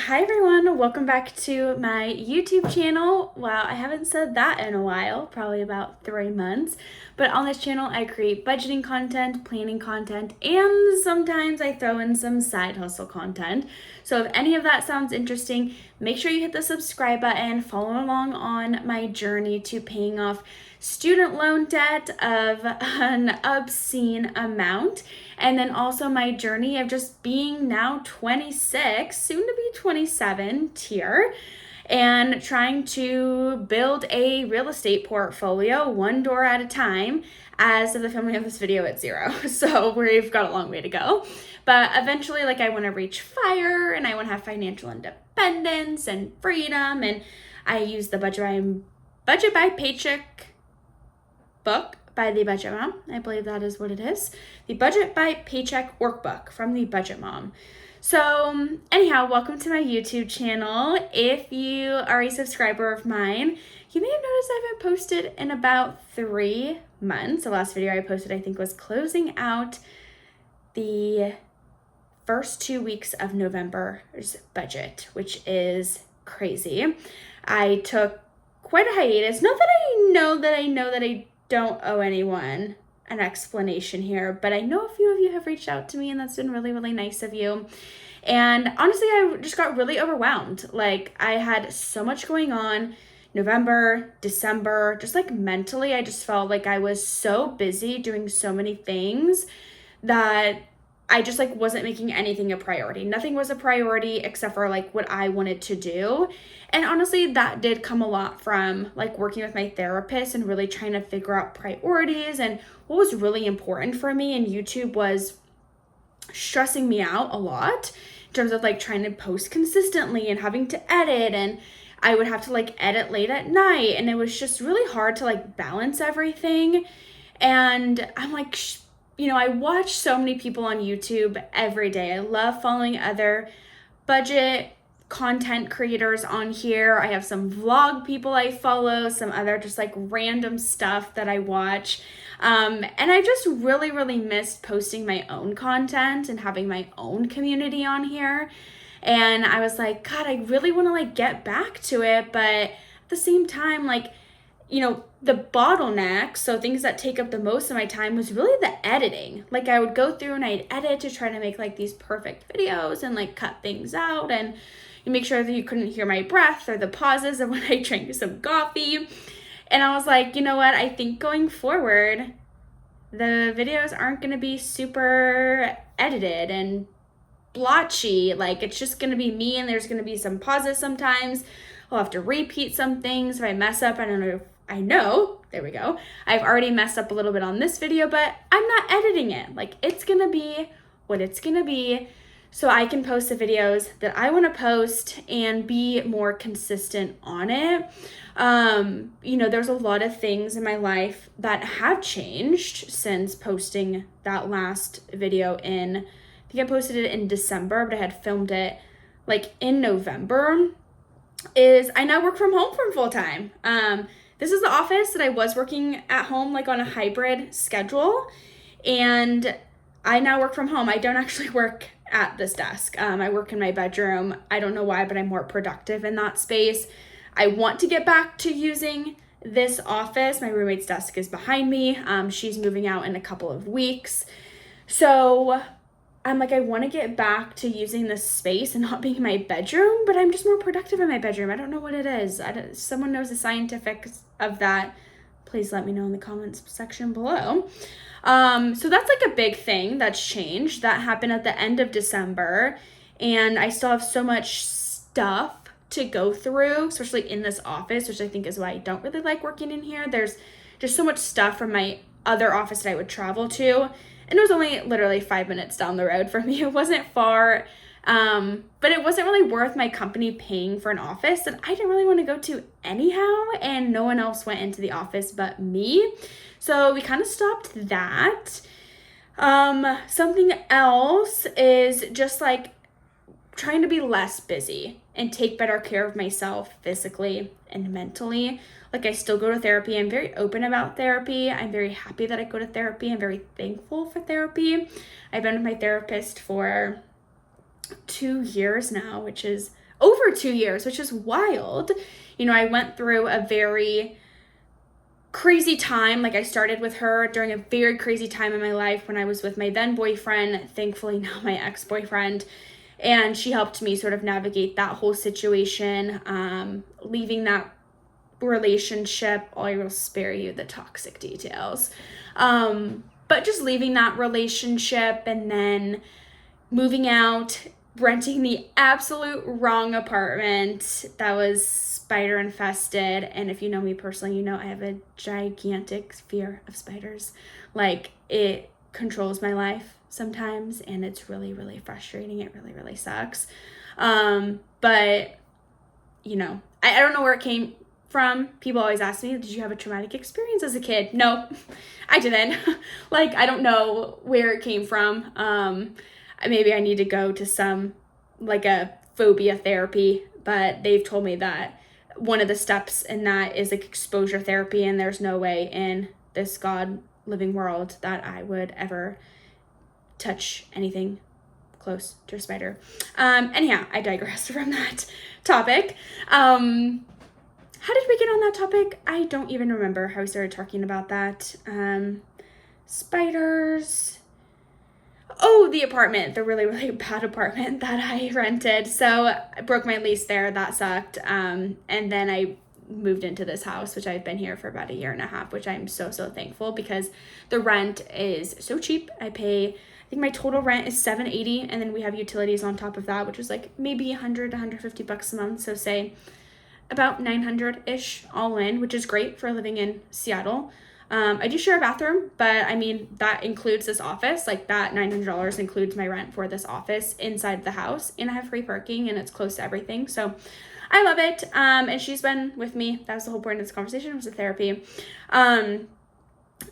Hi everyone, welcome back to my YouTube channel. Wow, I haven't said that in a while, probably about 3 months. But on this channel, I create budgeting content, planning content, and sometimes I throw in some side hustle content. So if any of that sounds interesting, make sure you hit the subscribe button, follow along on my journey to paying off student loan debt of an obscene amount, and then also my journey of just being now 26, soon to be 27 here, and trying to build a real estate portfolio one door at a time. As of the filming of this video, it's 0, so we've got a long way to go. But eventually, I want to reach FIRE, and I want to have financial independence and freedom, and I use the Budget by Paycheck book by the Budget Mom. I believe that is what it is. The Budget by Paycheck workbook from the Budget Mom. So anyhow, welcome to my YouTube channel. If you are a subscriber of mine, you may have noticed I haven't posted in about 3 months. The last video I posted, I think, was closing out the first 2 weeks of November's budget, which is crazy. I took quite a hiatus. Not that I know that I don't owe anyone an explanation here, but I know a few of you have reached out to me, and that's been really, really nice of you. And honestly, I just got really overwhelmed. I had so much going on. November, December, just mentally, I just felt like I was so busy doing so many things that I just wasn't making anything a priority. Nothing was a priority except for what I wanted to do. And honestly, that did come a lot from working with my therapist and really trying to figure out priorities and what was really important for me. And YouTube was stressing me out a lot in terms of trying to post consistently and having to edit, and I would have to edit late at night, and it was just really hard to balance everything. And I'm I watch so many people on YouTube every day. I love following other budget content creators on here. I have some vlog people I follow, some other just random stuff that I watch. And I just really, really missed posting my own content and having my own community on here. And I was like, God, I really want to get back to it. But at the same time, the bottleneck, so things that take up the most of my time, was really the editing. I would go through and I'd edit to try to make these perfect videos and cut things out, and you make sure that you couldn't hear my breath or the pauses of when I drank some coffee. And I was like, you know what? I think going forward, the videos aren't going to be super edited and blotchy. It's just going to be me, and there's going to be some pauses sometimes. I'll have to repeat some things if I mess up. I know, there we go. I've already messed up a little bit on this video, but I'm not editing it. It's gonna be what it's gonna be, so I can post the videos that I wanna post and be more consistent on it. There's a lot of things in my life that have changed since posting that last video I think I posted it in December, but I had filmed it in November. I now work from home from full time. This is the office that I was working at home, on a hybrid schedule, and I now work from home. I don't actually work at this desk. I work in my bedroom. I don't know why, but I'm more productive in that space. I want to get back to using this office. My roommate's desk is behind me. She's moving out in a couple of weeks. So I'm I want to get back to using this space and not being in my bedroom, but I'm just more productive in my bedroom. I don't know what it is. Someone knows the scientific of that, please let me know in the comments section below. So that's a big thing that's changed. That happened at the end of December, and I still have so much stuff to go through, especially in this office, which I think is why I don't really like working in here. There's just so much stuff from my other office that I would travel to. And it was only literally 5 minutes down the road from me. It wasn't far, but it wasn't really worth my company paying for an office that I didn't really want to go to anyhow, and no one else went into the office but me. So we kind of stopped that. Something else is just trying to be less busy and take better care of myself physically and mentally. I still go to therapy. I'm very open about therapy. I'm very happy that I go to therapy. I'm very thankful for therapy. I've been with my therapist for 2 years now, which is over 2 years, which is wild. You know, I went through a very crazy time. Like, I started with her during a very crazy time in my life when I was with my then boyfriend, thankfully now my ex-boyfriend, and she helped me sort of navigate that whole situation, leaving that relationship. I will spare you the toxic details, but just leaving that relationship and then moving out, renting the absolute wrong apartment that was spider infested. And if you know me personally, you know I have a gigantic fear of spiders. Like, it controls my life sometimes, and it's really, really frustrating. It really, really sucks. But you know, I don't know where it came from. People always ask me, did you have a traumatic experience as a kid? No, I didn't. Like, I don't know where it came from. Maybe I need to go to some, like, a phobia therapy, but they've told me that one of the steps in that is like exposure therapy, and there's no way in this God living world that I would ever touch anything close to a spider. Anyhow, I digressed from that topic. How did we get on that topic? I don't even remember how we started talking about that. Spiders. Oh, the apartment, the really, really bad apartment that I rented. So I broke my lease there. That sucked. And then I moved into this house, which I've been here for about 1.5 years, which I'm so, so thankful because the rent is so cheap. I think my total rent is $780, and then we have utilities on top of that, which is like maybe $100-$150 a month. So say about $900-ish all in, which is great for living in Seattle. I do share a bathroom, but I mean, that includes this office. Like, that $900 includes my rent for this office inside the house, and I have free parking, and it's close to everything. So I love it. And she's been with me. That was the whole point of this conversation, was a therapy.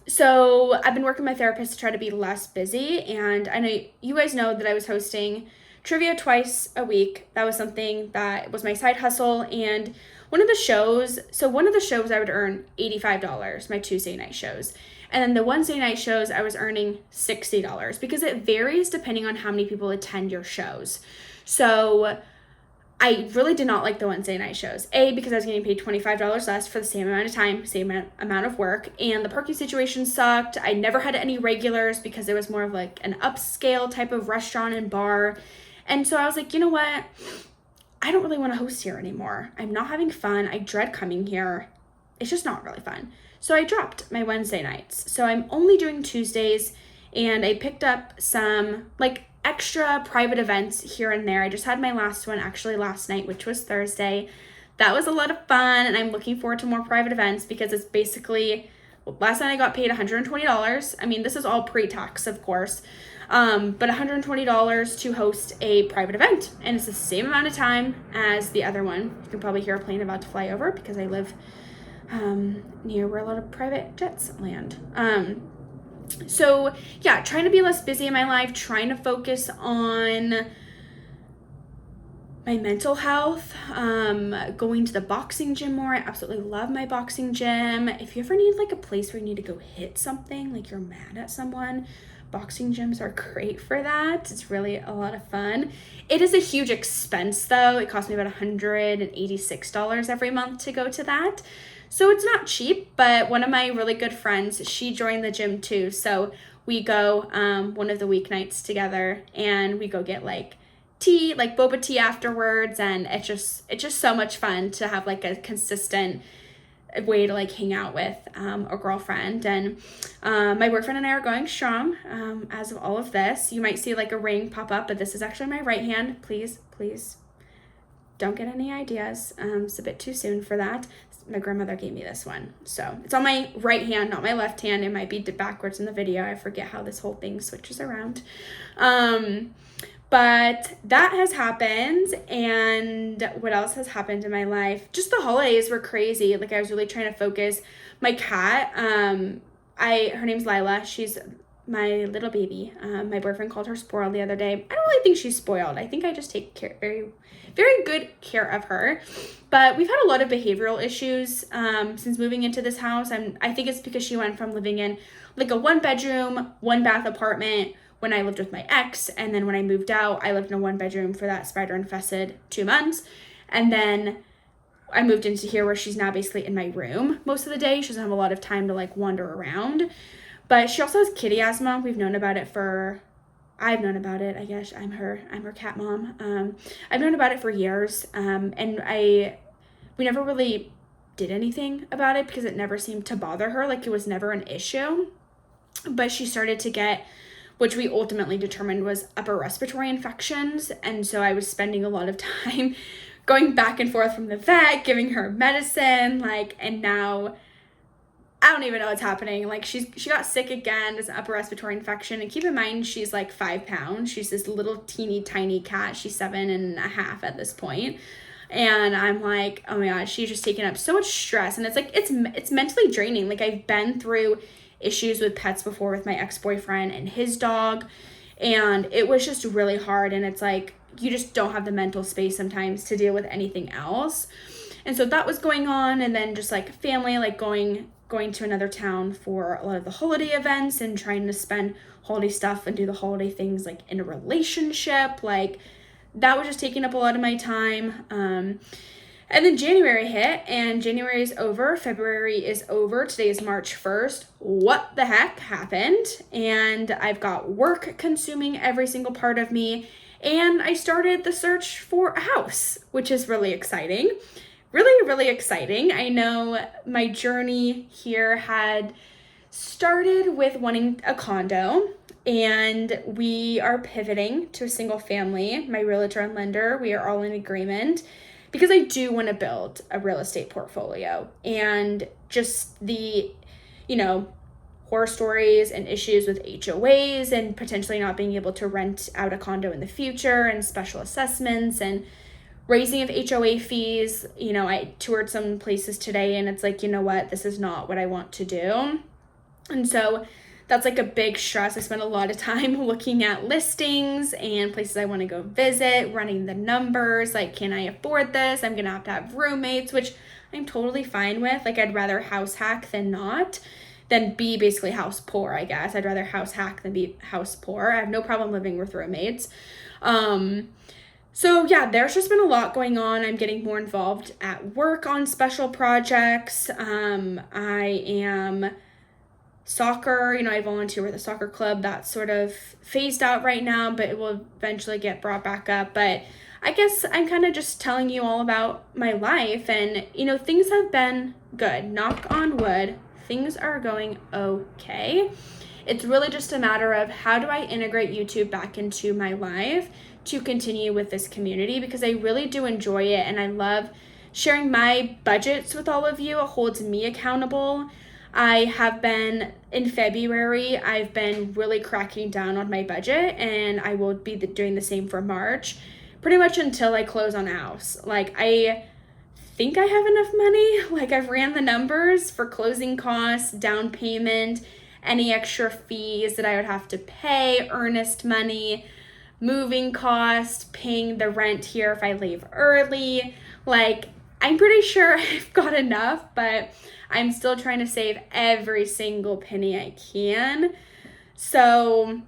So I've been working with my therapist to try to be less busy, and I know you guys know that I was hosting trivia twice a week. That was something that was my side hustle, and one of the shows I would earn $85, my Tuesday night shows. And then the Wednesday night shows I was earning $60 because it varies depending on how many people attend your shows. So I really did not like the Wednesday night shows. Because I was getting paid $25 less for the same amount of time, same amount of work, and the parking situation sucked. I never had any regulars because it was more of like an upscale type of restaurant and bar. And so I was like, you know what? I don't really want to host here anymore. I'm not having fun. I dread coming here. It's just not really fun. So I dropped my Wednesday nights. So I'm only doing Tuesdays, and I picked up some like extra private events here and there. I just had my last one actually last night, which was Thursday. That was a lot of fun, and I'm looking forward to more private events because it's basically, last night I got paid $120. I mean, this is all pre-tax, of course. But $120 to host a private event, and it's the same amount of time as the other one. You can probably hear a plane about to fly over because I live near where a lot of private jets land. So yeah, trying to be less busy in my life, trying to focus on my mental health, going to the boxing gym more. I absolutely love my boxing gym. If you ever need like a place where you need to go hit something, like you're mad at someone, boxing gyms are great for that. It's really a lot of fun. It is a huge expense though. It costs me about $186 every month to go to that. So it's not cheap, but one of my really good friends, she joined the gym too. So we go one of the weeknights together, and we go get like tea, like boba tea afterwards, and it's just so much fun to have like a consistent way to like hang out with a girlfriend. And my boyfriend and I are going strong as of all of this. You might see like a ring pop up, but this is actually my right hand. Please don't get any ideas. It's a bit too soon for that. My grandmother gave me this one, so it's on my right hand, not my left hand. It might be backwards in the video. I forget how this whole thing switches around. But that has happened, and what else has happened in my life? Just the holidays were crazy. Like, I was really trying to focus. My cat, her name's Lila. She's my little baby. My boyfriend called her spoiled the other day. I don't really think she's spoiled. I think I just take very, very good care of her. But we've had a lot of behavioral issues since moving into this house. I think it's because she went from living in like a 1-bedroom, 1-bath apartment when I lived with my ex. And then when I moved out, I lived in a 1-bedroom for that spider infested 2 months. And then I moved into here where she's now basically in my room most of the day. She doesn't have a lot of time to like wander around. But she also has kitty asthma. I've known about it, I guess. I'm her cat mom. I've known about it for years. And we never really did anything about it because it never seemed to bother her. Like, it was never an issue. But she started to get, which we ultimately determined was upper respiratory infections. And so I was spending a lot of time going back and forth from the vet, giving her medicine, like, and now I don't even know what's happening. Like, she got sick again. There's an upper respiratory infection. And keep in mind, she's like 5 pounds. She's this little teeny tiny cat. She's 7.5 at this point. And I'm like, oh my gosh, she's just taking up so much stress. And it's like, it's mentally draining. Like, I've been through issues with pets before with my ex-boyfriend and his dog. And it was just really hard. And it's like, you just don't have the mental space sometimes to deal with anything else. And so that was going on. And then just like family, like going to another town for a lot of the holiday events and trying to spend holiday stuff and do the holiday things like in a relationship. Like, that was just taking up a lot of my time. And then January hit, and January is over. February is over. Today is March 1st. What the heck happened? And I've got work consuming every single part of me. And I started the search for a house, which is really exciting. Really, really exciting. I know my journey here had started with wanting a condo, and we are pivoting to a single family. My realtor and lender, we are all in agreement because I do want to build a real estate portfolio, and just the, horror stories and issues with HOAs and potentially not being able to rent out a condo in the future and special assessments and raising of HOA fees. I toured some places today and it's like, you know what, this is not what I want to do. And so that's like a big stress. I spend a lot of time looking at listings and places I want to go visit, running the numbers, like, can I afford this? I'm going to have roommates, which I'm totally fine with. Like, I'd rather house hack than be basically house poor, I guess. I'd rather house hack than be house poor. I have no problem living with roommates. So yeah, there's just been a lot going on. I'm getting more involved at work on special projects. I am soccer, I volunteer with a soccer club that's sort of phased out right now, but it will eventually get brought back up. But I guess I'm kind of just telling you all about my life, and things have been good. Knock on wood, things are going okay. It's really just a matter of how do I integrate YouTube back into my life to continue with this community, because I really do enjoy it and I love sharing my budgets with all of you. It holds me accountable. I have been, in February, I've been really cracking down on my budget, and I will be doing the same for March, pretty much until I close on a house. Like, I think I have enough money. Like, I've ran the numbers for closing costs, down payment, any extra fees that I would have to pay, earnest money, moving cost, paying the rent here if I leave early. Like, I'm pretty sure I've got enough, but I'm still trying to save every single penny I can. So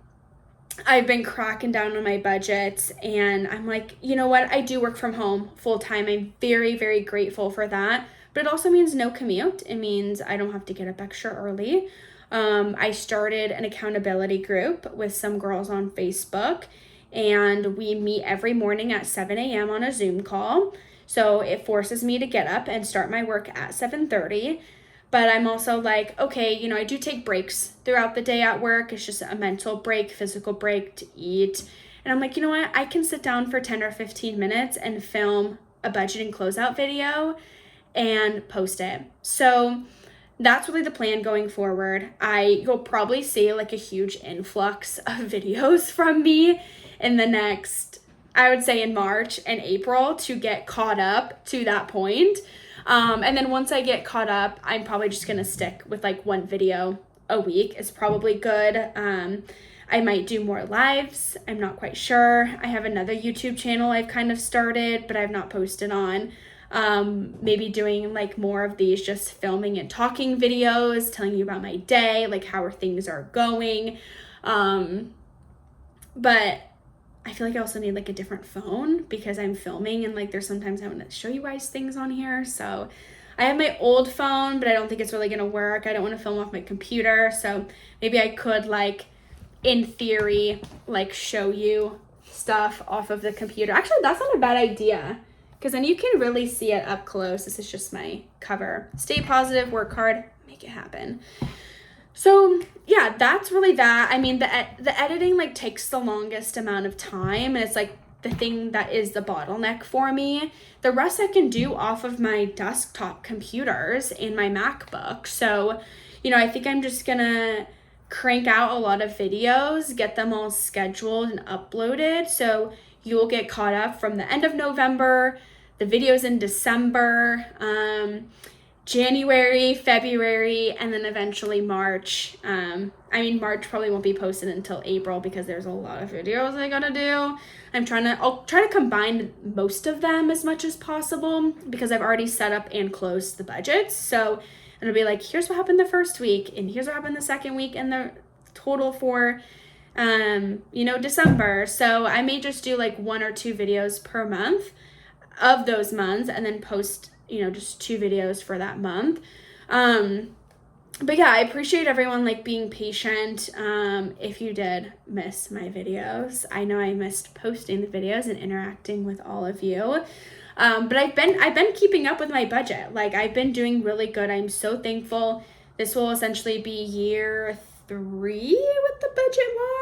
I've been cracking down on my budget, and I'm like, you know what? I do work from home full time. I'm very, very grateful for that. But it also means no commute. It means I don't have to get up extra early. I started an accountability group with some girls on Facebook, and we meet every morning at 7 a.m. on a Zoom call. So it forces me to get up and start my work at 7:30. But I'm also like, okay, I do take breaks throughout the day at work. It's just a mental break, physical break to eat. And I'm like, you know what? I can sit down for 10 or 15 minutes and film a budgeting closeout video and post it. So that's really the plan going forward. You'll probably see like a huge influx of videos from me in the next, I would say in March and April, to get caught up to that point. And then once I get caught up, I'm probably just going to stick with like one video a week. It's probably good. I might do more lives. I'm not quite sure. I have another YouTube channel I've kind of started, but I've not posted on. Maybe doing like more of these just filming and talking videos, telling you about my day, like how things are going. but I feel like I also need like a different phone because I'm filming and like there's sometimes I want to show you guys things on here. So I have my old phone, but I don't think it's really going to work. I don't want to film off my computer. So maybe I could like, in theory, like show you stuff off of the computer. Actually, that's not a bad idea because then you can really see it up close. This is just my cover. Stay positive, work hard, make it happen. So yeah, that's really that. I mean, the editing like takes the longest amount of time, and it's like the thing that is the bottleneck for me. The rest I can do off of my desktop computers and my MacBook. So, I think I'm just gonna crank out a lot of videos, get them all scheduled and uploaded. So you'll get caught up from the end of November, the videos in December, January, February, and then eventually March. March probably won't be posted until April because there's a lot of videos I gotta do. I'll try to combine most of them as much as possible because I've already set up and closed the budgets. So it'll be like, here's what happened the first week, and here's what happened the second week, and the total for, December. So I may just do like 1 or 2 videos per month of those months and then post just 2 videos for that month. But yeah, I appreciate everyone like being patient. If you did miss my videos, I know I missed posting the videos and interacting with all of you. But I've been keeping up with my budget. Like I've been doing really good. I'm so thankful. This will essentially be year 3 with the budget mom.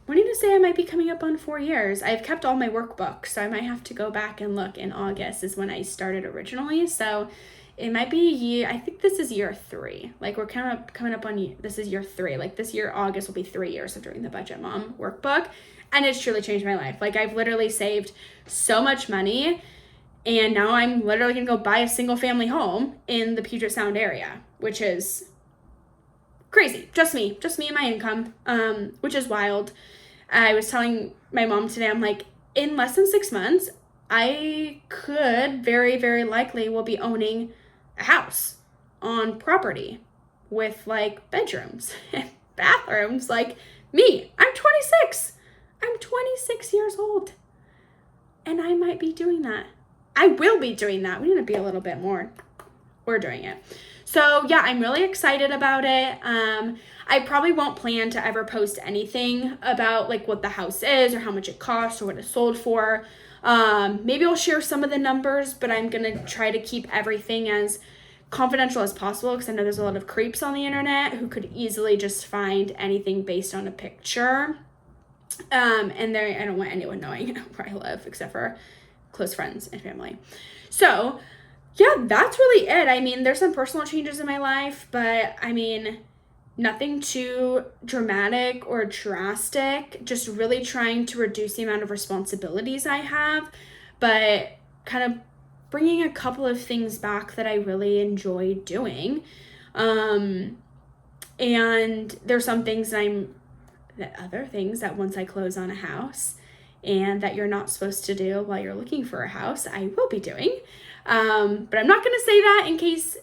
Wanting to say I might be coming up on 4 years. I've kept all my workbooks, so I might have to go back and look. In August is when I started originally, so it might be I think this is year 3. Like we're kind of coming up on, this is year 3. Like this year, August will be 3 years of doing the Budget Mom workbook, and it's truly changed my life. Like I've literally saved so much money, and now I'm literally gonna go buy a single family home in the Puget Sound area, which is crazy. Just me and my income, which is wild. I was telling my mom today, I'm like, in less than 6 months, I could very, very likely will be owning a house on property with like bedrooms and bathrooms. Like me, I'm 26. I'm 26 years old. And I might be doing that. I will be doing that. We need to be a little bit more. We're doing it. So yeah, I'm really excited about it. I probably won't plan to ever post anything about like what the house is or how much it costs or what it sold for. Maybe I'll share some of the numbers, but I'm gonna try to keep everything as confidential as possible because I know there's a lot of creeps on the internet who could easily just find anything based on a picture. And I don't want anyone knowing where I live except for close friends and family. So yeah, that's really it. I mean, there's some personal changes in my life, but I mean, nothing too dramatic or drastic, just really trying to reduce the amount of responsibilities I have, but kind of bringing a couple of things back that I really enjoy doing. And there's some things other things that once I close on a house and that you're not supposed to do while you're looking for a house, I will be doing. But I'm not going to say that in case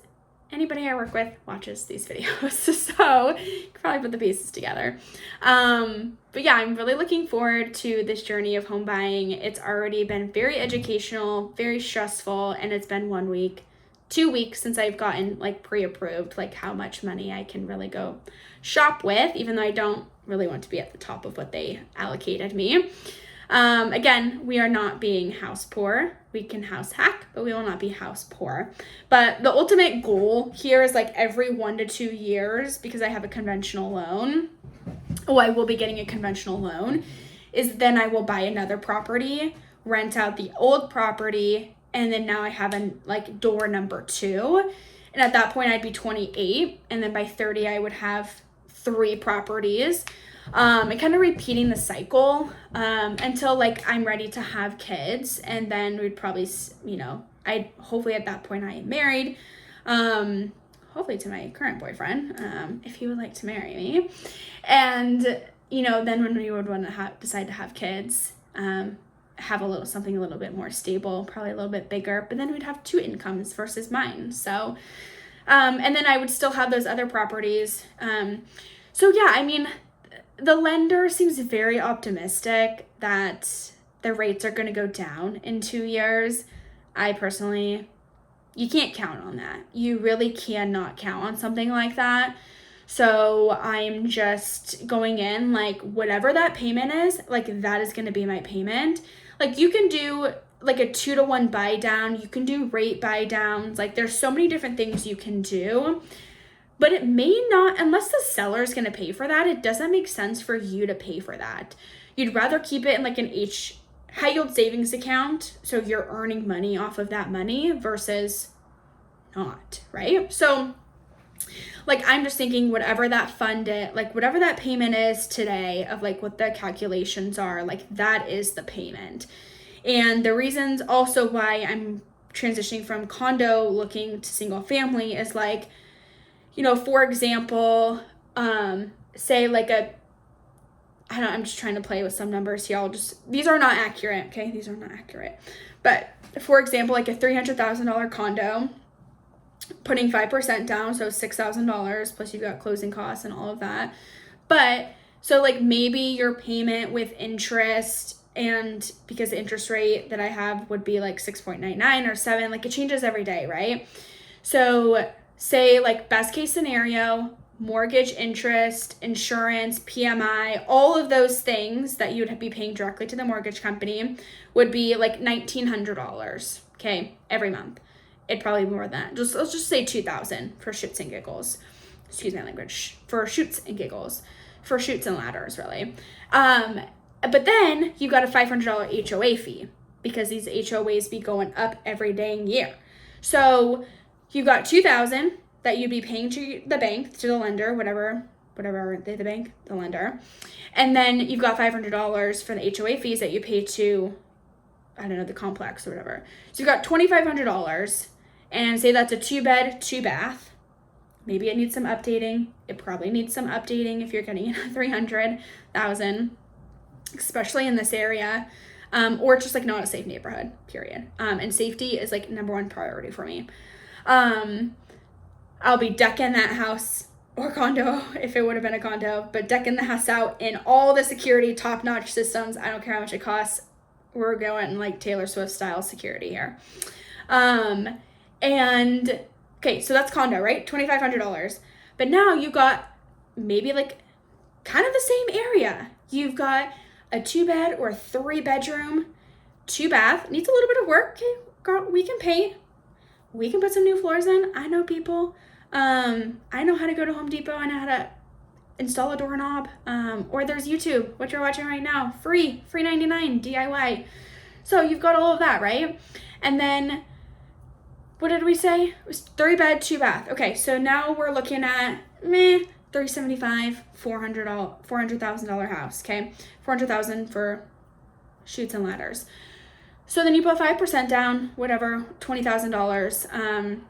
anybody I work with watches these videos. So you can probably put the pieces together. But yeah, I'm really looking forward to this journey of home buying. It's already been very educational, very stressful, and it's been 1 week, 2 weeks since I've gotten like pre-approved, like how much money I can really go shop with, even though I don't really want to be at the top of what they allocated me. Again, we are not being house poor. We can house hack, but we will not be house poor. But the ultimate goal here is like every 1 to 2 years, because I have a conventional loan. Oh, I will be getting a conventional loan, is then I will buy another property, rent out the old property, and then now I have like door number 2. And at that point I'd be 28, and then by 30 I would have 3 properties. And kind of repeating the cycle until like I'm ready to have kids, and then we'd probably, I'd hopefully at that point I am married, hopefully to my current boyfriend, if he would like to marry me, and then when we would want to decide to have kids, have something a little bit more stable, probably a little bit bigger, but then we'd have 2 incomes versus mine. So and then I would still have those other properties. So yeah, I mean, the lender seems very optimistic that the rates are going to go down in 2 years. I personally, you can't count on that. You really cannot count on something like that. So I'm just going in like whatever that payment is, like that is going to be my payment. Like you can do like a 2-to-1 buy down. You can do rate buy downs. Like there's so many different things you can do. But it may not, unless the seller is going to pay for that, it doesn't make sense for you to pay for that. You'd rather keep it in like an high yield savings account, so you're earning money off of that money versus not, right? So like I'm just thinking whatever that fund is, like whatever that payment is today of like what the calculations are, like that is the payment. And the reasons also why I'm transitioning from condo looking to single family is like, you know, for example, say like I'm just trying to play with some numbers here. These are not accurate, okay? These are not accurate. But for example, like a $300,000 condo, putting 5% down, so $6,000, plus you've got closing costs and all of that. But so like maybe your payment with interest, and because the interest rate that I have would be like 6.99 or 7, like it changes every day, right? So say like best case scenario, mortgage interest, insurance, PMI, all of those things that you would be paying directly to the mortgage company would be like $1,900, okay, every month. It'd probably be more than that. Let's just say $2,000 for shits and giggles. Excuse my language. For shoots and giggles. For shoots and ladders, really. But then you got a $500 HOA fee because these HOAs be going up every dang year. So you got $2,000 that you'd be paying to the bank, to the lender, whatever the bank, the lender. And then you've got $500 for the HOA fees that you pay to, I don't know, the complex or whatever. So you got $2,500, and say that's a 2-bed, 2-bath. Maybe it needs some updating. It probably needs some updating if you're getting $300,000, especially in this area. Or it's just like not a safe neighborhood, period. And safety is like number one priority for me. I'll be decking that house or condo if it would have been a condo, but decking the house out in all the security, top-notch systems. I don't care how much it costs. We're going like Taylor Swift style security here. And okay, so that's condo, right? $2,500. But now you got maybe like kind of the same area. You've got a 2-bed or 3-bedroom, 2-bath. Needs a little bit of work. Okay, girl, we can paint. We can put some new floors in. I know people. I know how to go to Home Depot. I know how to install a doorknob. Or there's YouTube, what you're watching right now. Free $99, DIY. So you've got all of that, right? And then, what did we say? It was 3-bed, 2-bath. Okay, so now we're looking at $375, $400,000 house, okay? $400,000 for shoots and ladders. So then you put 5% down, whatever, $20,000.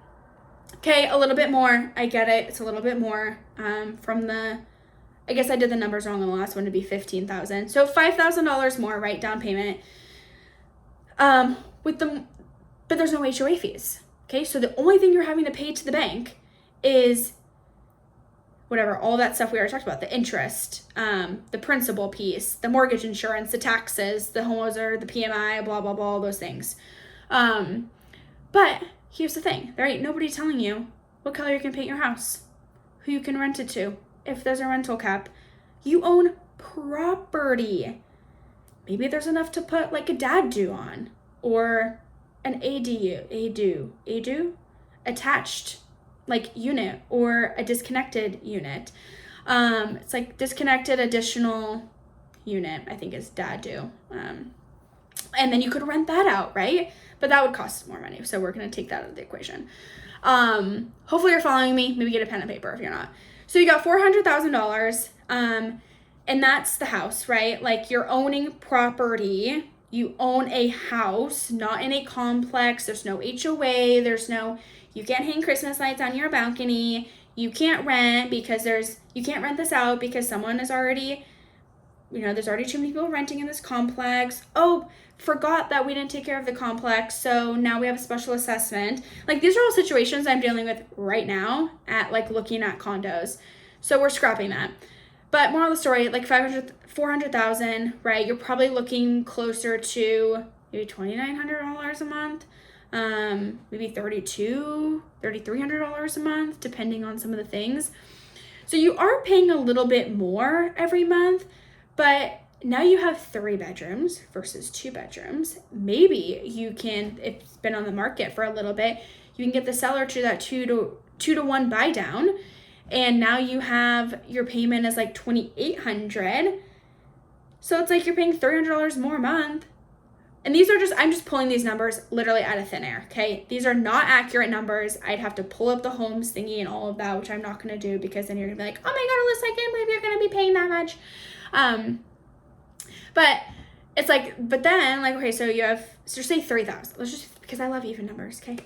Okay, a little bit more. I get it. It's a little bit more I guess I did the numbers wrong on the last one to be $15,000. So $5,000 more, right, down payment. But there's no HOA fees. Okay, so the only thing you're having to pay to the bank is whatever, all that stuff we already talked about, the interest, the principal piece, the mortgage insurance, the taxes, the homeowner, the PMI, blah, blah, blah, all those things. But here's the thing. There ain't nobody telling you what color you can paint your house, who you can rent it to, if there's a rental cap. You own property. Maybe there's enough to put like a dad do on, or an ADU, attached like unit, or a disconnected unit. It's like disconnected additional unit, I think is dad do. And then you could rent that out, right? But that would cost more money. So we're going to take that out of the equation. Hopefully you're following me. Maybe get a pen and paper if you're not. So you got $400,000. And that's the house, right? Like you're owning property. You own a house, not in a complex. There's no HOA. You can't hang Christmas lights on your balcony. You can't rent you can't rent this out because someone is already, there's already too many people renting in this complex. Oh, forgot that we didn't take care of the complex, so now we have a special assessment. Like these are all situations I'm dealing with right now at like looking at condos. So we're scrapping that. But moral of the story, like 400,000, right? You're probably looking closer to maybe $2,900 a month, maybe $3,300 a month, depending on some of the things. So you are paying a little bit more every month, but now you have 3 bedrooms versus 2 bedrooms. Maybe you can, if it's been on the market for a little bit, you can get the seller to that 2-to-1 buy down. And now you have your payment is like $2,800. So it's like you're paying $300 more a month. And these are I'm just pulling these numbers literally out of thin air, okay? These are not accurate numbers. I'd have to pull up the homes thingy and all of that, which I'm not going to do because then you're going to be like, oh my God, Alyssa, I can't believe you're going to be paying that much. But it's like, but then like, okay, so you have, so say 3,000. Let's just, because I love even numbers, okay?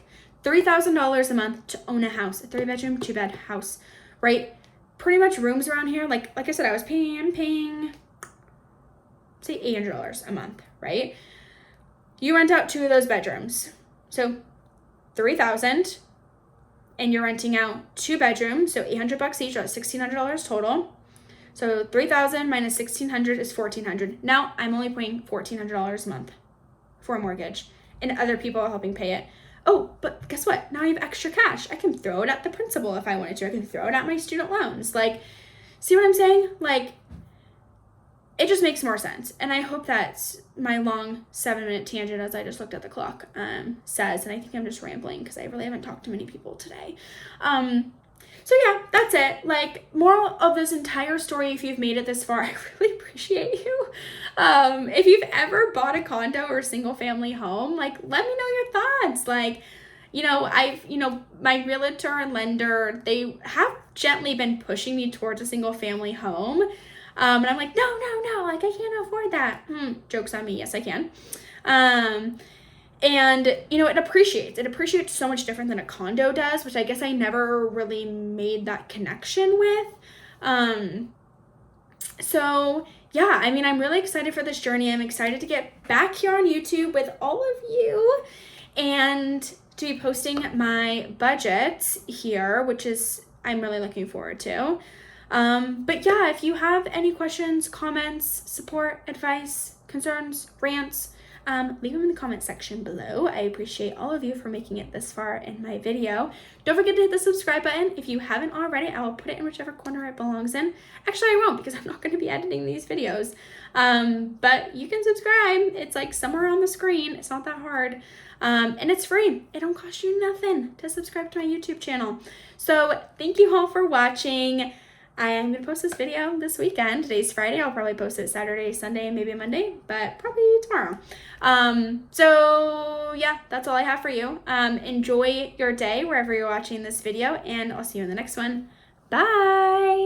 $3,000 a month to own a house, a 3-bedroom, 2-bed house, right? Pretty much rooms around here, like I said, I'm paying, say $800 a month, right? You rent out 2 of those bedrooms. So $3,000, and you're renting out 2 bedrooms, so $800 each, that's $1,600 total. So $3,000 minus $1,600 is $1,400. Now I'm only paying $1,400 a month for a mortgage, and other people are helping pay it. Oh, but guess what? Now I have extra cash. I can throw it at the principal if I wanted to. I can throw it at my student loans. Like, see what I'm saying? Like, it just makes more sense. And I hope that's my long 7-minute tangent, as I just looked at the clock, says. And I think I'm just rambling because I really haven't talked to many people today. So yeah, that's it. Like, moral of this entire story, if you've made it this far, I really appreciate you. If you've ever bought a condo or a single family home, like, let me know your thoughts. Like, my realtor and lender, they have gently been pushing me towards a single family home. And I'm like, no, like, I can't afford that. Joke's on me. Yes, I can. And, it appreciates so much different than a condo does, which I guess I never really made that connection with. So yeah, I mean, I'm really excited for this journey. I'm excited to get back here on YouTube with all of you and to be posting my budgets here, which is, I'm really looking forward to. But yeah, if you have any questions, comments, support, advice, concerns, rants, leave them in the comment section below. I appreciate all of you for making it this far in my video. Don't forget to hit the subscribe button. If you haven't already, I will put it in whichever corner it belongs in. Actually, I won't, because I'm not going to be editing these videos. But you can subscribe. It's like somewhere on the screen. It's not that hard. And it's free. It don't cost you nothing to subscribe to my YouTube channel. So thank you all for watching. I am going to post this video this weekend. Today's Friday. I'll probably post it Saturday, Sunday, and maybe Monday, but probably tomorrow. So yeah, that's all I have for you. Enjoy your day wherever you're watching this video, and I'll see you in the next one. Bye!